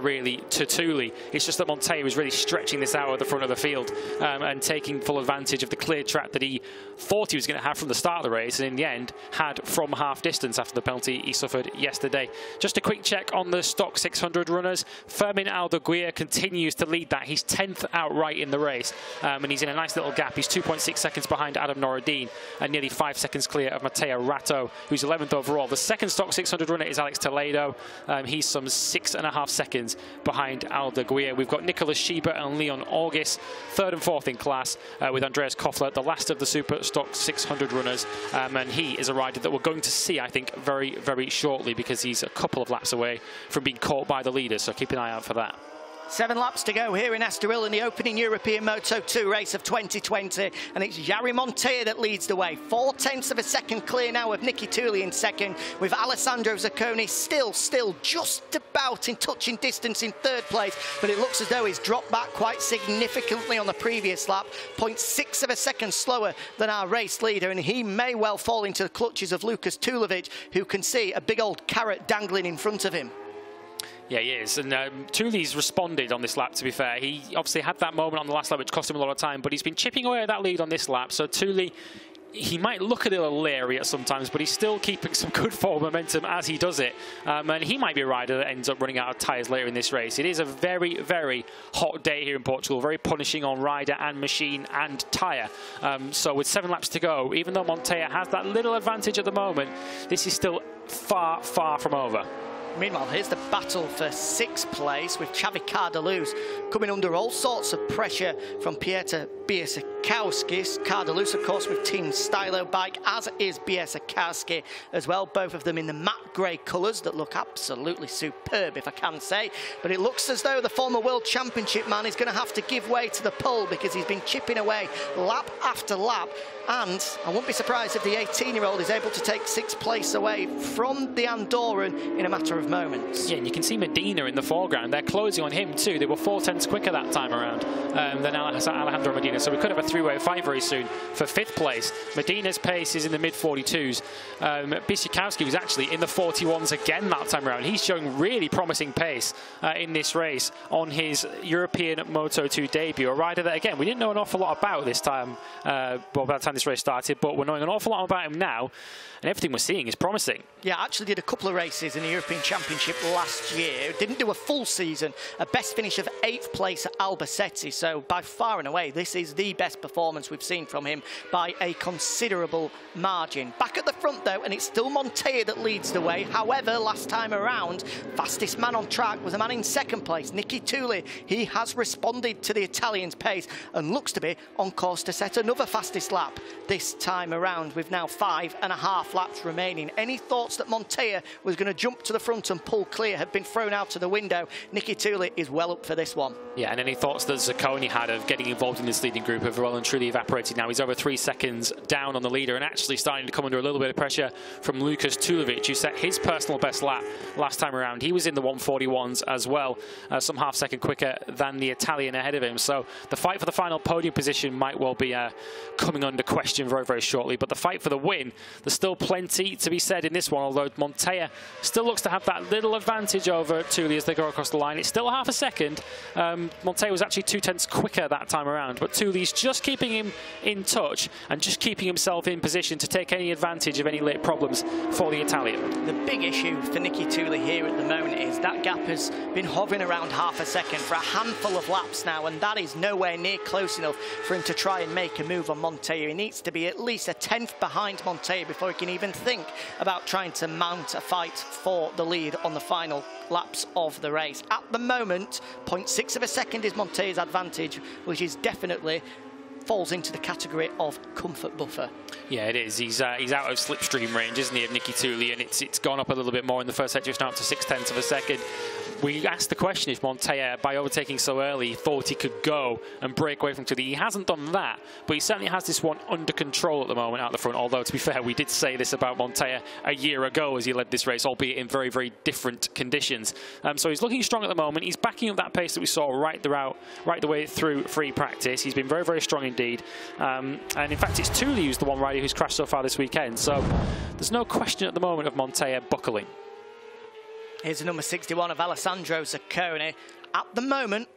really, to Thule. It's just that Montoya was really stretching this out at the front of the field and taking full advantage of the clear track that he thought he was going to have from the start of the race, and in the end had from half distance after the penalty he suffered yesterday. Just a quick check on the stock 600 runners. Fermin Aldeguer continues to lead that. He's 10th outright in the race, and he's in a nice little gap. He's 2.6 seconds behind Adam Noridin and nearly 5 seconds clear of Mateo Rato, who's 11th overall. The second stock 600 runner is Alex Toledo. He's some 6.5 seconds behind Aldeguer. We've got Nicholas Schieber and Leon August, 3rd and 4th in class, with Andreas Koffler, the last of the super stock 600 runners. And he is a rider that we're going to see, I think, very, very shortly, because he's a couple of laps away from being caught by the leaders. So keep an eye out for that. 7 laps to go here in Estoril in the opening European Moto2 race of 2020, and it's Jari Montoya that leads the way. 0.4 of a second clear now of Nicky Thule in second, with Alessandro Zacconi still just about in touching distance in 3rd place, but it looks as though he's dropped back quite significantly on the previous lap. 0.6 of a second slower than our race leader, and he may well fall into the clutches of Lukas Tulovic, who can see a big old carrot dangling in front of him. Yeah, he is. And Thule's responded on this lap, to be fair. He obviously had that moment on the last lap, which cost him a lot of time, but he's been chipping away at that lead on this lap. So Thule, he might look a little leery at sometimes, but he's still keeping some good forward momentum as he does it. And he might be a rider that ends up running out of tyres later in this race. It is a very, very hot day here in Portugal, very punishing on rider and machine and tyre. So with 7 laps to go, even though Montoya has that little advantage at the moment, this is still far, far from over. Meanwhile, here's the battle for 6th place, with Xavi Cardeluz coming under all sorts of pressure from Piotr Bishikirsky. Cardeluz, of course, with Team Stylo bike, as is Bishikirsky as well. Both of them in the matte grey colours that look absolutely superb, if I can say. But it looks as though the former World Championship man is going to have to give way to the pull, because he's been chipping away lap after lap. And I won't be surprised if the 18-year-old is able to take 6th place away from the Andorran in a matter of moments. Yeah, and you can see Medina in the foreground. They're closing on him too. They were 0.4 quicker that time around than Alejandro Medina. So we could have a 3-way fight very soon for 5th place. Medina's pace is in the mid-42s. Bishikirsky was actually in the 41s again that time around. He's showing really promising pace in this race on his European Moto2 debut. A rider that, again, we didn't know an awful lot about this time, by the time this race started, but we're knowing an awful lot about him now, and everything we're seeing is promising. Yeah, I actually did a couple of races in the European Championship last year. Didn't do a full season. A best finish of 8th place at Albacete. So by far and away, this is the best performance we've seen from him by a considerable margin. Back at the front though, and it's still Montella that leads the way. However, last time around, fastest man on track was a man in second place, Nicky Tulli. He has responded to the Italian's pace and looks to be on course to set another fastest lap this time around, with now 5.5 laps remaining. Any thoughts that Montella was going to jump to the front and pull clear have been thrown out of the window. Nicky Tulli is well up for this one. Yeah, and any thoughts that Zacconi had of getting involved in this leading group have well and truly evaporated now. He's over 3 seconds down on the leader and actually starting to come under a little bit of pressure from Lukas Tulovic, who set his personal best lap last time around. He was in the 141s as well, some half-second quicker than the Italian ahead of him. So the fight for the final podium position might well be coming under question very, very shortly. But the fight for the win, there's still plenty to be said in this one, although Montella still looks to have that little advantage over Tulli as they go across the line. It's still half a second. Montella was actually 0.2 quicker that time around, but Tulli's just keeping him in touch and just keeping himself in position to take any advantage of any late problems for the Italian. The big issue for Nicky Tulli here at the moment is that gap has been hovering around half a second for a handful of laps now, and that is nowhere near close enough for him to try and make a move on Montella. He needs to be at least a 10th behind Montella before he can even think about trying to mount a fight for the lead on the final laps of the race. At the moment, 0.6 of a second is Montella's advantage, which is definitely falls into the category of comfort buffer. Yeah, it is. He's out of slipstream range, isn't he, of Nicky Tulli, and it's gone up a little bit more in the first set, just now up to 0.6 of a second. We asked the question if Montella, by overtaking so early, thought he could go and break away from Tulli. He hasn't done that, but he certainly has this one under control at the moment out the front, although, to be fair, we did say this about Montella a year ago as he led this race, albeit in very, very different conditions. So he's looking strong at the moment. He's backing up that pace that we saw right the way through free practice. He's been very, very strong indeed. And in fact, it's Tulli who's the one rider who's crashed so far this weekend. So there's no question at the moment of Montella buckling. Here's the number 61 of Alessandro Zacconi. At the moment,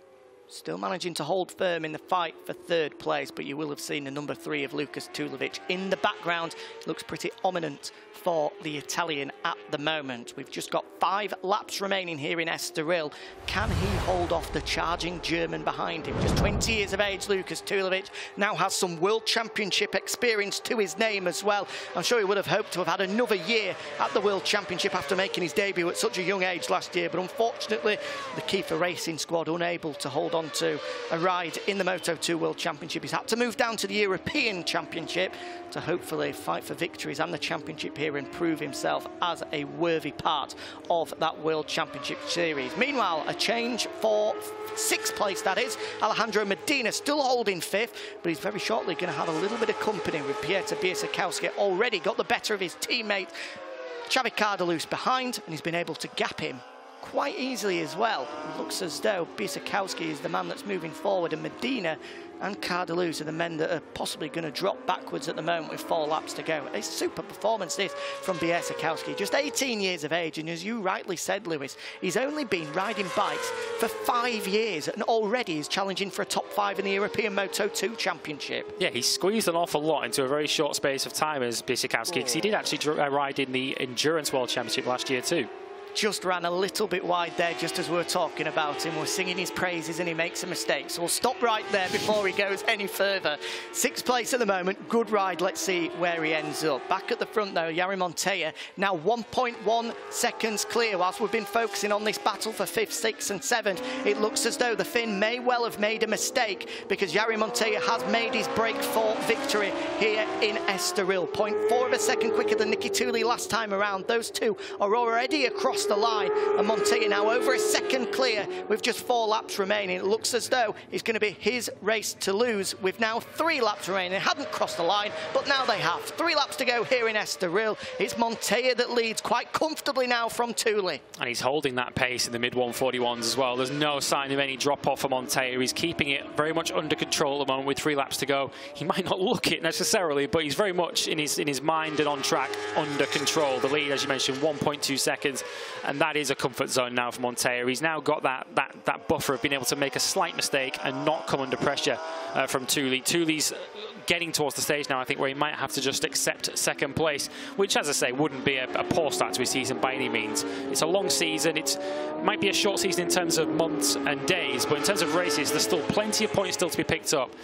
still managing to hold firm in the fight for third place, but you will have seen the number 3 of Lukas Tulovic in the background. It looks pretty ominous for the Italian at the moment. We've just got 5 laps remaining here in Estoril. Can he hold off the charging German behind him? Just 20 years of age, Lukas Tulovic now has some World Championship experience to his name as well. I'm sure he would have hoped to have had another year at the World Championship after making his debut at such a young age last year, but unfortunately the Kiefer Racing squad unable to hold on to a ride in the Moto2 World Championship. He's had to move down to the European Championship to hopefully fight for victories and the championship here and prove himself as a worthy part of that World Championship series. Meanwhile, a change for 6th place, that is. Alejandro Medina still holding 5th, but he's very shortly going to have a little bit of company with Piotr Bishikirsky. Already got the better of his teammate Xavi Cardalus behind, and he's been able to gap him quite easily as well. It looks as though Bishikirsky is the man that's moving forward, and Medina and Cardalus are the men that are possibly going to drop backwards at the moment with 4 laps to go. A super performance this from Bishikirsky, just 18 years of age, and as you rightly said, Lewis, he's only been riding bikes for 5 years and already is challenging for a top 5 in the European Moto2 Championship. Yeah, he squeezed an awful lot into a very short space of time as Bishikirsky, because he did actually ride in the Endurance World Championship last year too. Just ran a little bit wide there just as we were talking about him. We're singing his praises and he makes a mistake. So we'll stop right there before he goes any further. 6th place at the moment. Good ride. Let's see where he ends up. Back at the front though, Jari Montella now 1.1 seconds clear. Whilst we've been focusing on this battle for 5th, 6th and 7th, it looks as though the Finn may well have made a mistake because Jari Montella has made his break for victory here in Estoril. 0.4 of a second quicker than Nicky Tulli last time around. Those two are already across the line, and Montella now over a second clear with just 4 laps remaining. It looks as though it's going to be his race to lose with now 3 laps remaining. They hadn't crossed the line, but now they have. 3 laps to go here in Estoril. It's Montella that leads quite comfortably now from Tulli. And he's holding that pace in the mid-141s as well. There's no sign of any drop-off for Montella. He's keeping it very much under control at the moment with 3 laps to go. He might not look it necessarily, but he's very much in his mind and on track under control. The lead, as you mentioned, 1.2 seconds And that is a comfort zone now for Montoya. He's now got that buffer of being able to make a slight mistake and not come under pressure from Thule. Thule's getting towards the stage now, I think, where he might have to just accept second place, which, as I say, wouldn't be a poor start to his season by any means. It's a long season. It might be a short season in terms of months and days, but in terms of races, there's still plenty of points still to be picked up.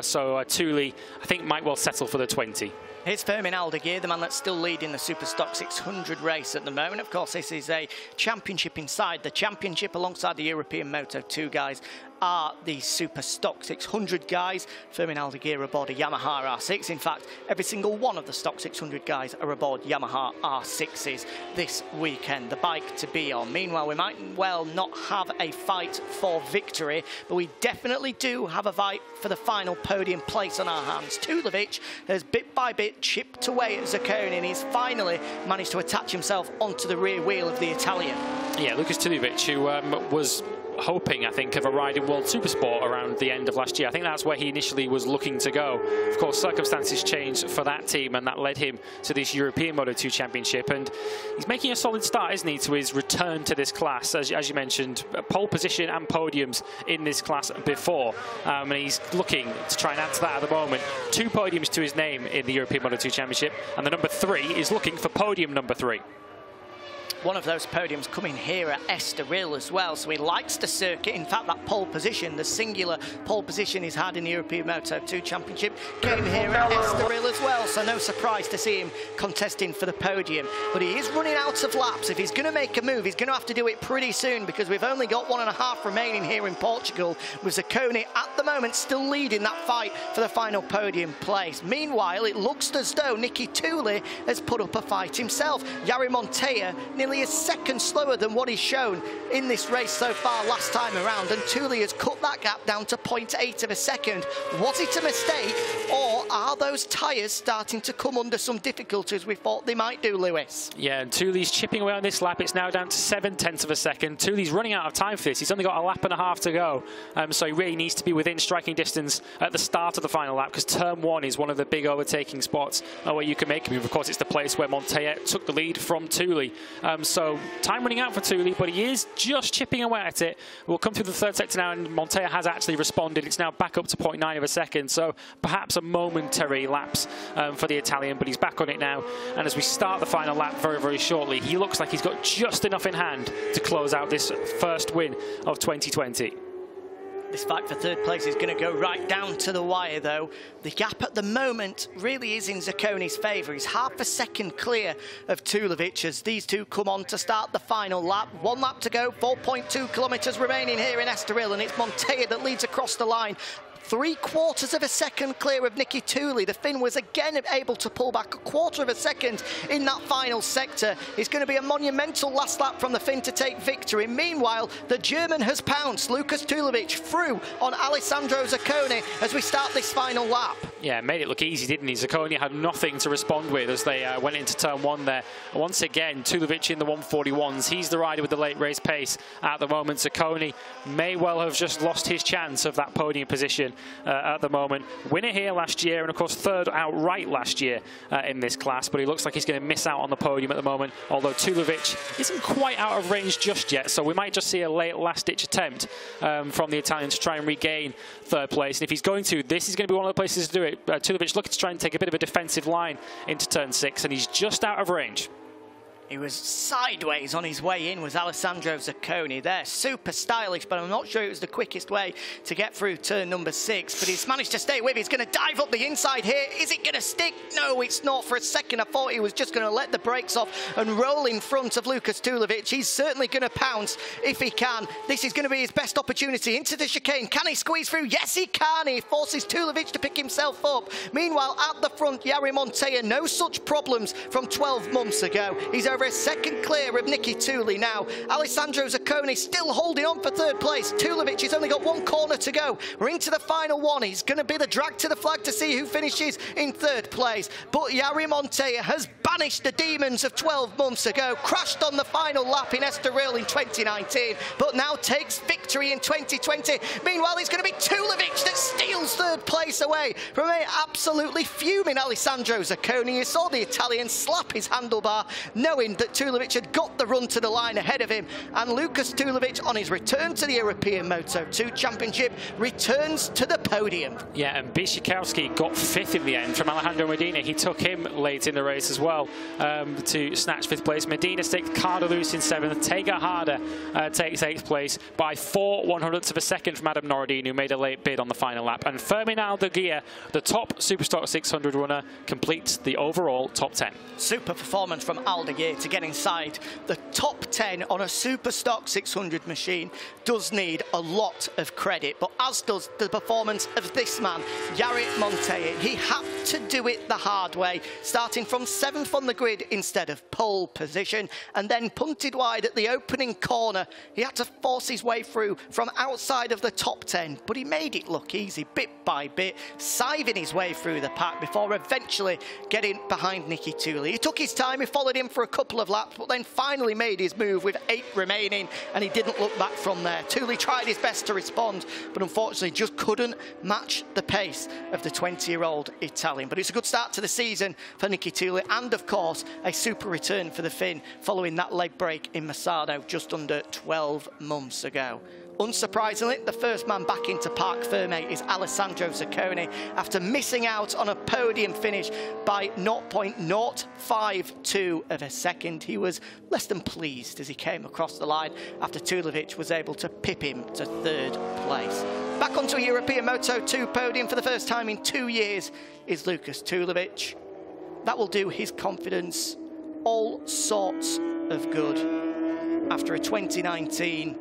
So Thule, I think, might well settle for the 20. Here's Fermin Aldeguer, the man that's still leading the Superstock 600 race at the moment. Of course, this is a championship inside the championship alongside the European Moto2 guys are the Superstock 600 guys. Fermin Aldeguer aboard a Yamaha R6. In fact, every single one of the Stock 600 guys are aboard Yamaha R6s this weekend. The bike to be on. Meanwhile, we might well not have a fight for victory, but we definitely do have a fight for the final podium place on our hands. Tulovic has bit by bit chipped away at Zacconi, and he's finally managed to attach himself onto the rear wheel of the Italian. Yeah, Lukas Tulovic, who was hoping, I think, of a ride in World Supersport around the end of last year. I think that's where he initially was looking to go. Of course, circumstances changed for that team, and that led him to this European Moto2 Championship. And he's making a solid start, isn't he, to his return to this class. As you mentioned, pole position and podiums in this class before. And he's looking to try and add to that at the moment. 2 podiums to his name in the European Moto2 Championship, and the number 3 is looking for podium number 3. One of those podiums coming here at Estoril as well, so he likes the circuit. In fact, that pole position, the singular pole position he's had in the European Moto2 Championship, came here at Estoril as well, so no surprise to see him contesting for the podium. But he is running out of laps. If he's going to make a move, he's going to have to do it pretty soon, because we've only got 1.5 remaining here in Portugal, with Zacconi at the moment still leading that fight for the final podium place. Meanwhile, it looks as though Nicky Thule has put up a fight himself. Jari Montoya nearly a second slower than what he's shown in this race so far last time around, and Thule has cut that gap down to 0.8 of a second. Was it a mistake, or are those tyres starting to come under some difficulties we thought they might do, Lewis? Yeah, and Thule's chipping away on this lap. It's now down to 0.7 of a second. Thule's running out of time for this. He's only got 1.5 laps to go, so he really needs to be within striking distance at the start of the final lap, because turn 1 is one of the big overtaking spots where you can make a move. Of course, it's the place where Montoya took the lead from Thule. So time running out for Thule, but he is just chipping away at it. We'll come through the third sector now, and Montoya has actually responded. It's now back up to 0.9 of a second, so perhaps a momentary lapse for the Italian, but he's back on it now. And as we start the final lap very, very shortly, he looks like he's got just enough in hand to close out this first win of 2020. This fight for third place is going to go right down to the wire, though. The gap at the moment really is in Zacconi's favour. He's half a second clear of Tulovic as these two come on to start the final lap. 1 lap to go, 4.2 kilometres remaining here in Estoril, and it's Montoya that leads across the line. 3/4 of a second clear of Nicky Thule. The Finn was again able to pull back 1/4 of a second in that final sector. It's going to be a monumental last lap from the Finn to take victory. Meanwhile, the German has pounced. Lukas Tulovic through on Alessandro Zacconi as we start this final lap. Yeah, made it look easy, didn't he? Zacconi had nothing to respond with as they went into turn 1 there. Once again, Tulovic in the 141s. He's the rider with the late race pace at the moment. Zacconi may well have just lost his chance of that podium position at the moment. Winner here last year, and of course third outright last year in this class, but he looks like he's going to miss out on the podium at the moment, although Tulovic isn't quite out of range just yet, so we might just see a late last-ditch attempt from the Italian to try and regain third place. And if he's going to, this is going to be one of the places to do it. Tulovic looking to try and take a bit of a defensive line into turn 6, and he's just out of range. He was sideways on his way in, was Alessandro Zacconi there. Super stylish, but I'm not sure it was the quickest way to get through turn number 6. But he's managed to stay with. He's going to dive up the inside here. Is it going to stick? No, it's not. For a second, I thought he was just going to let the brakes off and roll in front of Lukas Tulovic. He's certainly going to pounce if he can. This is going to be his best opportunity into the chicane. Can he squeeze through? Yes, he can. He forces Tulovic to pick himself up. Meanwhile, at the front, Jari Montoya, no such problems from 12 months ago. He's over a second clear of Nicky Thule now. Alessandro Zacconi still holding on for third place. Tulovic has only got 1 corner to go. We're into the final 1. He's going to be the drag to the flag to see who finishes in third place. But Jari Montoya has banished the demons of 12 months ago, crashed on the final lap in Estoril in 2019, but now takes victory in 2020. Meanwhile, it's going to be Tulovic that steals third place away from an absolutely fuming Alessandro Zacconi. You saw the Italian slap his handlebar, knowing that Tulovic had got the run to the line ahead of him. And Lucas Tulovic, on his return to the European Moto2 Championship, returns to the podium. Yeah, and Bishikirsky got 5th in the end from Alejandro Medina. He took him late in the race as well to snatch 5th place. Medina staked Cardelus in 7th. Tega Harder takes 8th place by 4/100ths of a second from Adam Noridin, who made a late bid on the final lap. And Fermin Aldeguer, the top Superstock 600 runner, completes the overall top 10. Super performance from Aldeguer to get inside the top 10 on a Superstock 600 machine does need a lot of credit, but as does the performance of this man, Jari Montaigne. He had to do it the hard way, starting from 7th on the grid instead of pole position, and then punted wide at the opening corner. He had to force his way through from outside of the top 10, but he made it look easy bit by bit, siving his way through the pack before eventually getting behind Nicky Tully. He took his time, he followed him for a couple of laps, but then finally made his move with 8 remaining, and he didn't look back from there. Tully tried his best to respond, but unfortunately just couldn't match the pace of the 20-year-old Italian. But it's a good start to the season for Nicky Tully, and of course a super return for the Finn following that leg break in Masado just under 12 months ago. Unsurprisingly, the first man back into Parc Fermé is Alessandro Zacconi after missing out on a podium finish by 0.052 of a second. He was less than pleased as he came across the line after Tulovic was able to pip him to 3rd place. Back onto a European Moto2 podium for the first time in 2 years is Lucas Tulovic. That will do his confidence all sorts of good after a 2019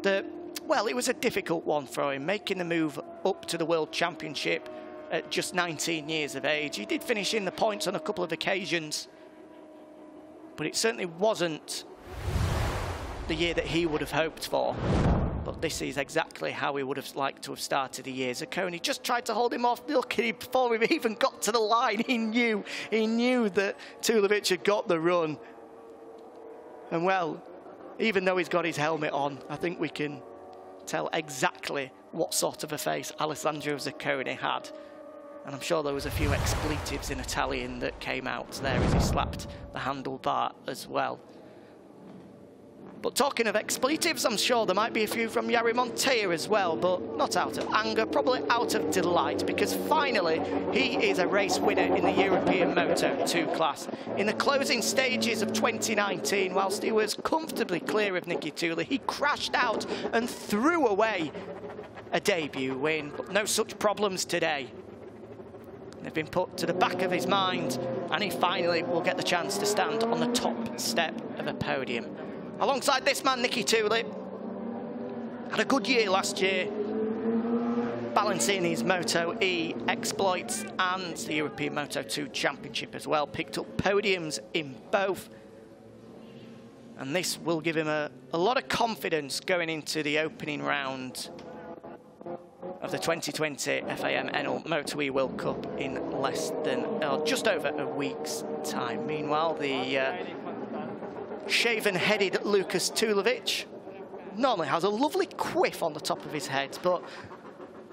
that, well, it was a difficult one for him, making the move up to the World Championship at just 19 years of age. He did finish in the points on a couple of occasions, but it certainly wasn't the year that he would have hoped for. But this is exactly how he would have liked to have started the year. Zacconi just tried to hold him off. Look at him before he even got to the line. He knew that Tulovic had got the run. And well, even though he's got his helmet on, I think we can tell exactly what sort of a face Alessandro Zacconi had. And I'm sure there was a few expletives in Italian that came out there as he slapped the handlebar as well. But talking of expletives, I'm sure there might be a few from Jari Montaigne as well, but not out of anger, probably out of delight, because finally he is a race winner in the European Moto2 class. In the closing stages of 2019, whilst he was comfortably clear of Nicky Tully, he crashed out and threw away a debut win, but no such problems today. They've been put to the back of his mind, and he finally will get the chance to stand on the top step of a podium. Alongside this man, Nicky Tully, had a good year last year, balancing his Moto E exploits and the European Moto2 Championship as well. Picked up podiums in both. And this will give him a lot of confidence going into the opening round of the 2020 FAM Enel Moto E World Cup in less than, just over a week's time. Meanwhile, the shaven-headed Lucas Tulovic normally has a lovely quiff on the top of his head, but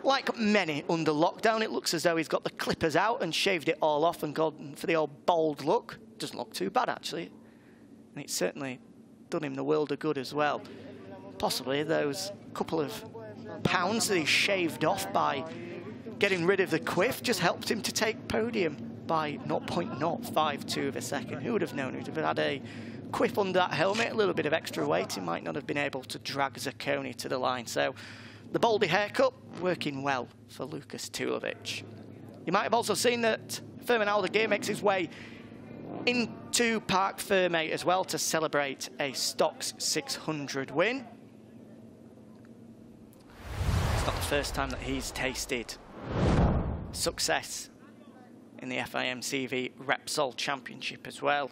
like many under lockdown, it looks as though he's got the clippers out and shaved it all off and gone for the old bald look. Doesn't look too bad, actually. And it's certainly done him the world of good as well. Possibly those couple of pounds that he shaved off by getting rid of the quiff just helped him to take podium by 0.052 of a second. Who would have known? He'd have had a quiff under that helmet, a little bit of extra weight, he might not have been able to drag Zacconi to the line. So the baldy haircut working well for Lucas Tulovic. You might have also seen that Fermin Aldeguer makes his way into Parc Fermé as well to celebrate a Stocks 600 win. It's not the first time that he's tasted success in the FIMCV Repsol Championship as well.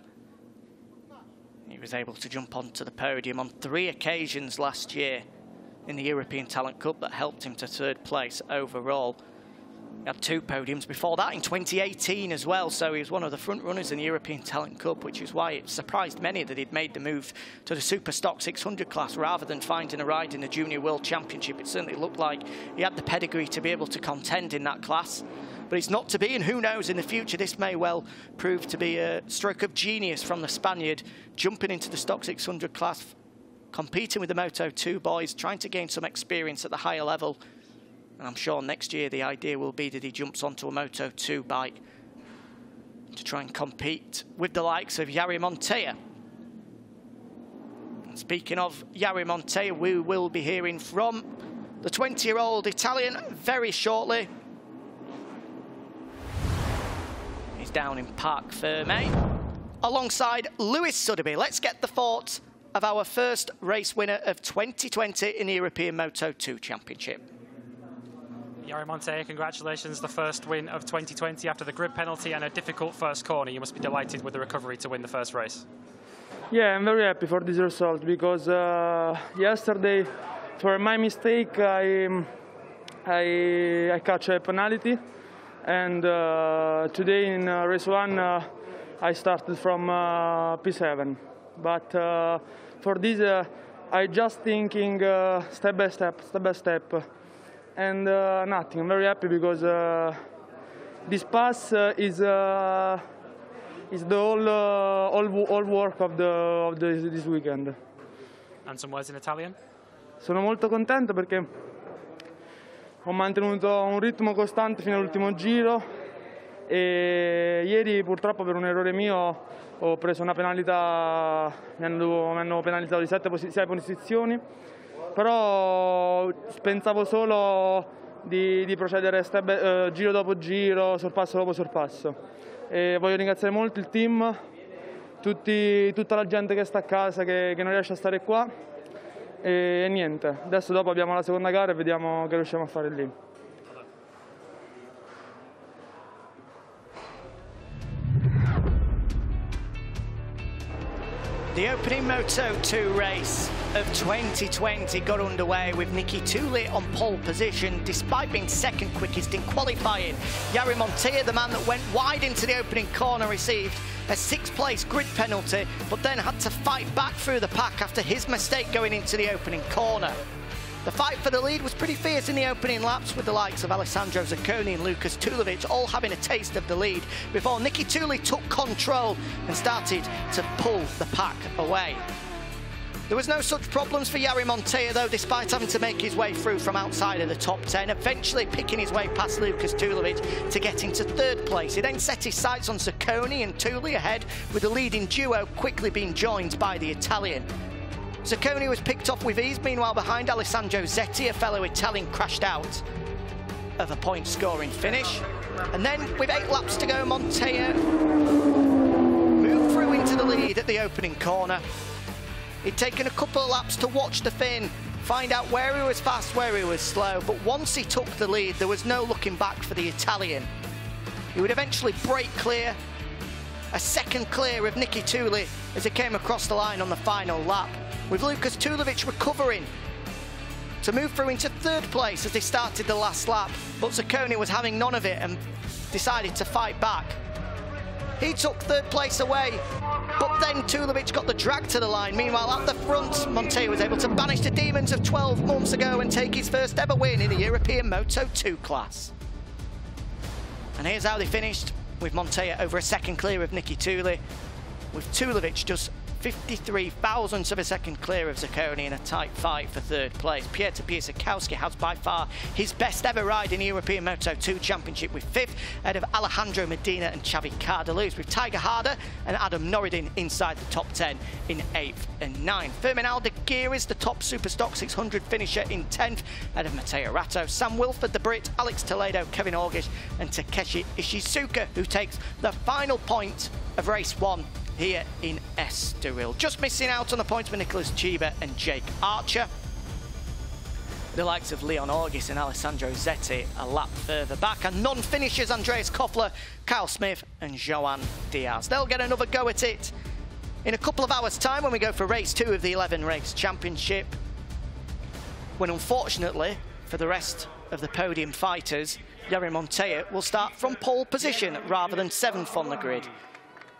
He was able to jump onto the podium on 3 occasions last year in the European Talent Cup that helped him to 3rd place overall. He had 2 podiums before that in 2018 as well, so he was one of the front runners in the European Talent Cup, which is why it surprised many that he'd made the move to the Super Stock 600 class rather than finding a ride in the Junior World Championship. It certainly looked like he had the pedigree to be able to contend in that class, but it's not to be, and who knows, in the future this may well prove to be a stroke of genius from the Spaniard, jumping into the Stock 600 class, competing with the Moto2 boys, trying to gain some experience at the higher level. And I'm sure next year the idea will be that he jumps onto a Moto2 bike to try and compete with the likes of Jari Montoya. And speaking of Jari Montoya, we will be hearing from the 20-year-old Italian very shortly. He's down in Parc Ferme alongside Lewis Sotheby. Let's get the thoughts of our first race winner of 2020 in the European Moto2 Championship. Jari Montoya, congratulations, the first win of 2020 after the grid penalty and a difficult first corner. You must be delighted with the recovery to win the first race. Yeah, I'm very happy for this result because yesterday, for my mistake, I catch a penalty, and today in race 1 I started from P7. But for this, I just thinking step by step. And nothing. I'm very happy because this pass is the all work of this weekend. And some words in Italian? Sono molto contento perché ho mantenuto un ritmo costante fino all'ultimo giro e ieri purtroppo per un errore mio ho preso una penalità, mi hanno penalizzato di 6 posizioni. Però pensavo solo di procedere giro dopo giro, sorpasso dopo sorpasso. E voglio ringraziare molto il team, tutta la gente che sta a casa, che non riesce a stare qua. E niente, adesso dopo abbiamo la seconda gara e vediamo che riusciamo a fare lì. The opening Moto2 race of 2020 got underway with Nicki Tulli on pole position despite being second quickest in qualifying. Jari Montoya, the man that went wide into the opening corner, received a 6th place grid penalty but then had to fight back through the pack after his mistake going into the opening corner. The fight for the lead was pretty fierce in the opening laps, with the likes of Alessandro Zacconi and Lukas Tulovic all having a taste of the lead before Nicki Tulli took control and started to pull the pack away. There was no such problems for Jari Montoya though, despite having to make his way through from outside of the top 10, eventually picking his way past Lukas Tulovic to get into 3rd place. He then set his sights on Zacconi and Tulli ahead, with the leading duo quickly being joined by the Italian. Zacconi was picked off with ease, meanwhile behind Alessandro Zetti, a fellow Italian, crashed out of a point-scoring finish. And then, with 8 laps to go, Montoya moved through into the lead at the opening corner. He'd taken a couple of laps to watch the Finn, find out where he was fast, where he was slow, but once he took the lead, there was no looking back for the Italian. He would eventually break clear, a second clear of Nicki Tulli as he came across the line on the final lap, with Lukas Tulovic recovering to move through into 3rd place as they started the last lap, but Zacconi was having none of it and decided to fight back. He took 3rd place away, but then Tulovic got the drag to the line. Meanwhile, at the front, Montoya was able to banish the demons of 12 months ago and take his first ever win in the European Moto2 class. And here's how they finished, with Montoya over a second clear of Nicki Tulli, with Tulovic just 53 thousandths of a second clear of Zacconi in a tight fight for 3rd place. Piotr Bishikirsky has by far his best ever ride in the European Moto2 Championship, with 5th ahead of Alejandro Medina and Xavi Cardaluz, with Tiger Harder and Adam Noridin inside the top 10 in 8th and 9th. Firmin Aldeguer is the top Super Stock 600 finisher in 10th ahead of Mateo Rato, Sam Wilford the Brit, Alex Toledo, Kevin Orgish and Takeshi Ishizuka, who takes the final point of race 1 here in Estoril. Just missing out on the points for Nicholas Chiba and Jake Archer. The likes of Leon Orgis and Alessandro Zetti a lap further back, and non-finishers Andreas Koffler, Kyle Smith and Joan Diaz. They'll get another go at it in a couple of hours' time when we go for race 2 of the 11-race championship, when unfortunately for the rest of the podium fighters, Jari Montoya will start from pole position rather than 7th on the grid,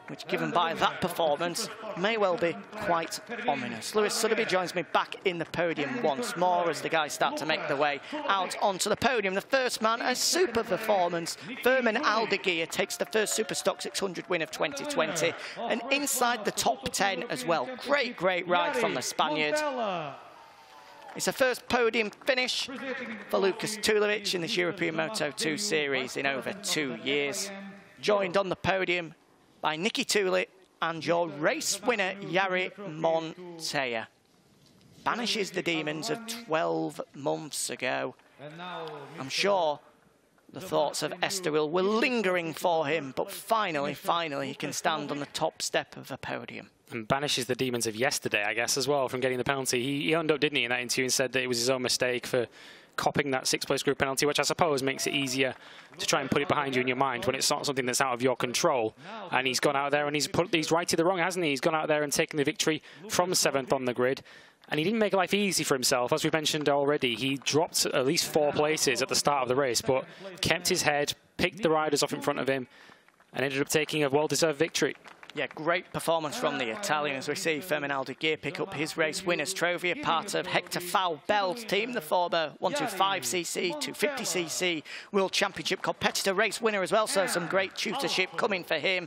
which, given by that performance, may well be quite ominous. Lewis Sotheby joins me back in the podium once more as the guys start to make their way out onto the podium. The first man, a super performance. Firmin Aldeguer takes the first Superstock 600 win of 2020, and inside the top 10 as well. Great ride from the Spaniard. It's a first podium finish for Lukas Tulovic in this European Moto2 series in over 2 years. Joined on the podium by Nicky Tully and your race winner, Jari Montoya. Banishes the demons of 12 months ago. I'm sure the thoughts of Estoril were lingering for him, but finally, he can stand on the top step of the podium. And banishes the demons of yesterday, I guess, as well, from getting the penalty. He owned up, didn't he, in that interview, and said that it was his own mistake for copping that 6th place group penalty, which I suppose makes it easier to try and put it behind you in your mind when it's not something that's out of your control. And he's gone out there and he's righted the wrong, hasn't he? He's gone out there and taken the victory from 7th on the grid. And he didn't make life easy for himself. As we mentioned already, he dropped at least 4 places at the start of the race, but kept his head, picked the riders off in front of him, and ended up taking a well-deserved victory. Yeah, great performance from the Italian as we see Firmin Aldeguer pick up his race winner's trophy, a part of Hector Faubel's team, the former 125cc, 250cc World Championship competitor, race winner as well, so some great tutorship coming for him.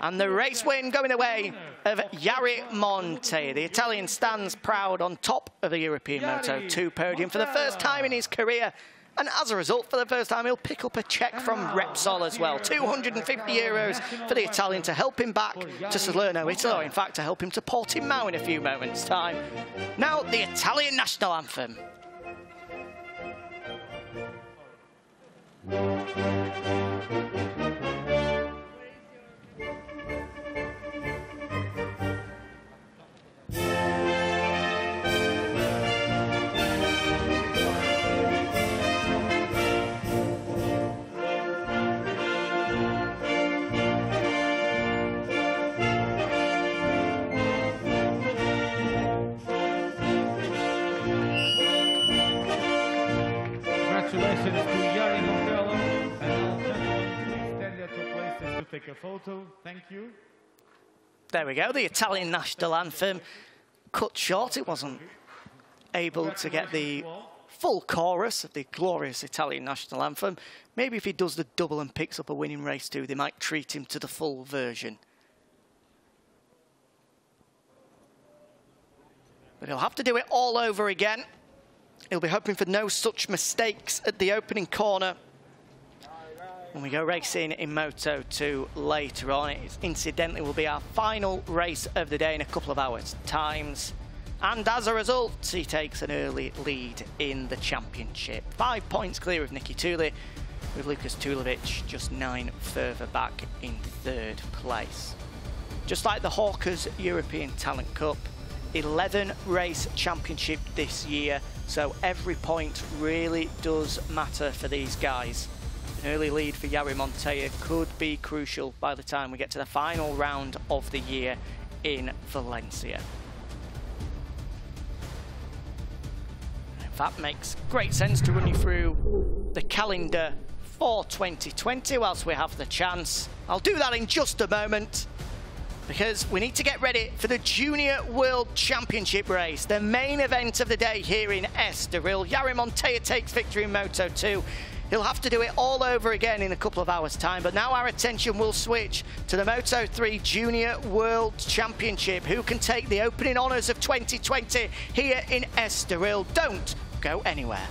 And the race win going away of Jari Montoya. The Italian stands proud on top of the European Moto2 podium for the first time in his career. And as a result, for the first time, he'll pick up a cheque from Repsol as well. €250 for the Italian to help him back to Salerno, Italy, or in fact, to help him to Portimao in a few moments' time. Now, the Italian national anthem. Congratulations to Jari Montoya and Alessandro. Please stand at your places to take a photo. Thank you. There we go, the Italian national anthem. Cut short, it wasn't able to get the full chorus of the glorious Italian national anthem. Maybe if he does the double and picks up a winning race too, they might treat him to the full version. But he'll have to do it all over again. He'll be hoping for no such mistakes at the opening corner when we go racing in Moto2 later on. It incidentally will be our final race of the day in a couple of hours' times. And as a result, he takes an early lead in the championship. 5 points clear of Nicky Tully, with Lukas Tulovic just 9 further back in 3rd place. Just like the Hawkers European Talent Cup, 11 race championship this year, so every point really does matter for these guys. An early lead for Jari Montoya could be crucial by the time we get to the final round of the year in Valencia. In fact, makes great sense to run you through the calendar for 2020 whilst we have the chance. I'll do that in just a moment, because we need to get ready for the Junior World Championship race, the main event of the day here in Estoril. Jari Montoya takes victory in Moto2. He'll have to do it all over again in a couple of hours' time, but now our attention will switch to the Moto3 Junior World Championship. Who can take the opening honours of 2020 here in Estoril? Don't go anywhere.